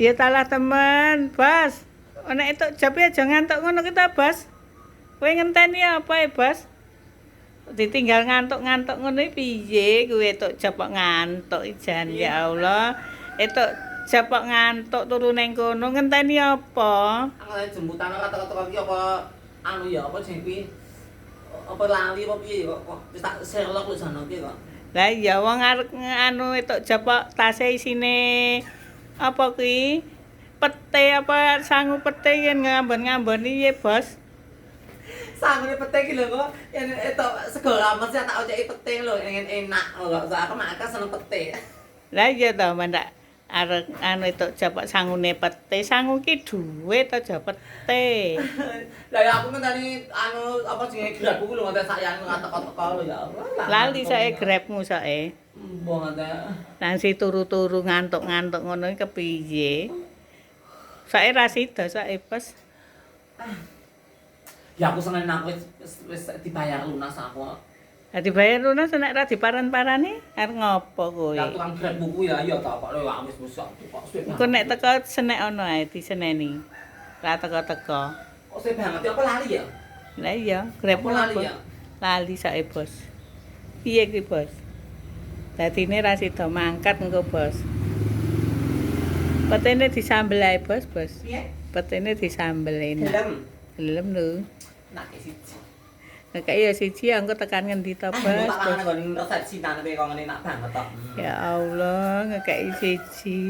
Ya talah temen, Bos. Nek entuk jap aja ngantuk ngono kita, Bos. Kowe ngenteni apa Bos? Ditinggal ngantuk-ngantuk ngono piye kowe entuk jap kok ngantuk jan ya Allah. Entuk jap kok ngantuk turu ning kono ngenteni apa? Aku lagi jemputan kata-kata iki apa anu ya apa sing kuwi apa lali apa piye kok wis tak Sherlock lho jane iki kok. Lah iya wong arep anu entuk jap kok tase isine apa kuwi? Pete apa sangu pete yen ngambon-ngamboni ye, Bos. Sangune pete iki lho kok yen etok sego rames tak ocehi pete lho enak kok. Aku mak seneng pete. Lah iya to, mandak arek anu entuk jap kok sangune pete, sangu ki dhuwit aja pete. Lah ya aku ngenteni anu apa jenenge grab ku lho nganti sakjane ngantek-teko lho ya Allah. Lali sae grabmu sae. Mbok nganti. Nang si turu-turu ngantuk-ngantuk ngono kepiye? Sae ra sida sae Bos. Ya aku seneng aku wis dibayar lunas aku. Lah dibayar lunas nek ra diparan-parani arep ngopo kowe? Ya tukang grab buku ya iya ta kok wis kok suwe. Engko nek teko senek ono ae diseneni. Ra teko-teko. Kok suwe banget ya apa lali ya? Lah iya, grab Apa lali ya? Lali sae Bos. Piye ki Bos? Dadine ra sida mangkat engko Bos. Petene disambel ae Bos, Bos. Piye? Petene disambel enak. Gelem. Gelem lho. Nak siji. Nek ya siji engko tekan ngendi to, Bos? Tak kangen nggon resepsi nang kowe kok ngene nak banget to. Ya Allah, ngekeki siji.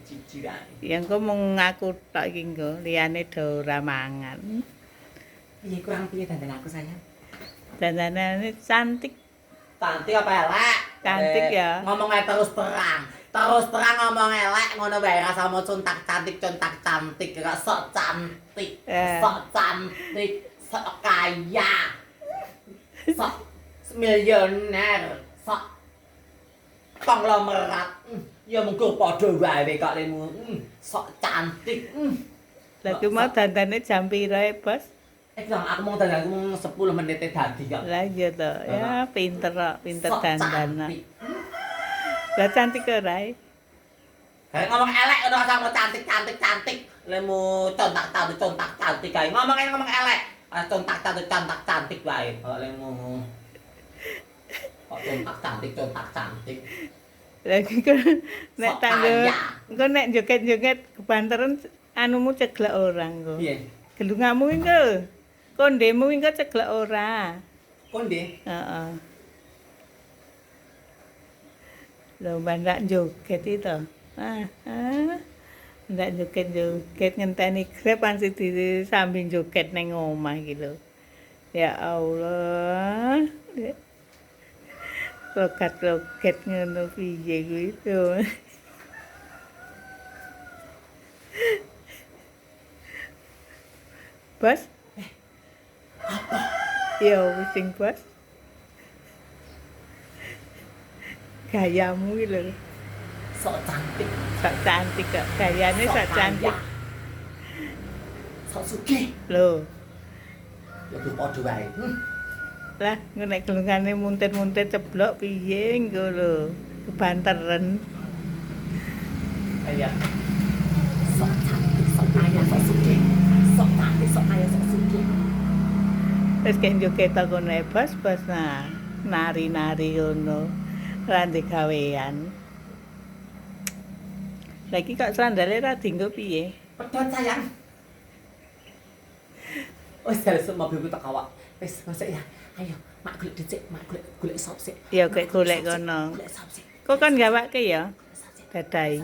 Siji ra. Ya engko mung ngaku tok iki engko, liyane do ora mangan. Piye kurang piye dandan aku sayang? Dandanane cantik. Cantik apa elek? Cantik ya. Ngomong ae terus terang. Terus terang ngomong elek ngono wae rasa mau contak cantik gak sok cantik. Sok cantik, sok kaya. Sok miliuner, sok konglomerat. Ya mengko padha wae kok lemu. Sok cantik. Lah ku mau dandane jam pira Bos? Aku mau dandan aku mau 10 menit dadi kok. Lah iya to, ya pinter kok, pinter dandan. Cantik. Lah cantik ora ae. Kayak ngomong elek ngono sama cantik. Lemu contak cantik kae. Ngomong elek. Contak cantik wae. Kok lemu. Kok contak cantik. Lagi kan nek tanggo engko nek joget-joget kebanteran anumu ceglek orang kok. Piye? Gelungamu engko. Kondemu engko ceglek ora. Konde? Heeh. Lho bandak joget itu. Ndak joget ngenteni grab ansi disambi joget ning omah iki lho. Ya Allah. Logat-logat ngono piye kuwi to. Bos? Apa? Ya wis sing Bos. Gayamu iki lho. Sok cantik. Sok cantik kok. Gayane sok cantik. Sok sugih. Lho. Ya padha wae. Lah, nek gelungane muntir-muntir ceblok piye engko lho. Kebanteren. Kayak sok cantik, sok kaya, sok sugih. Sok cantik, sok kaya, sok sugih. Wis kan joget kono Bos, Bos nah. Nari-nari ngono. Ra ndek gawean. Lagi kok sandale ra dienggo piye? Pedot sayang. Wis jare mobilku tak kawak. Wis masuk ya. Ayo, mak golek dhisik, mak golek sop sik. Ya golek kono. Golek sop sik. Kok kan gawake ya? Dadai.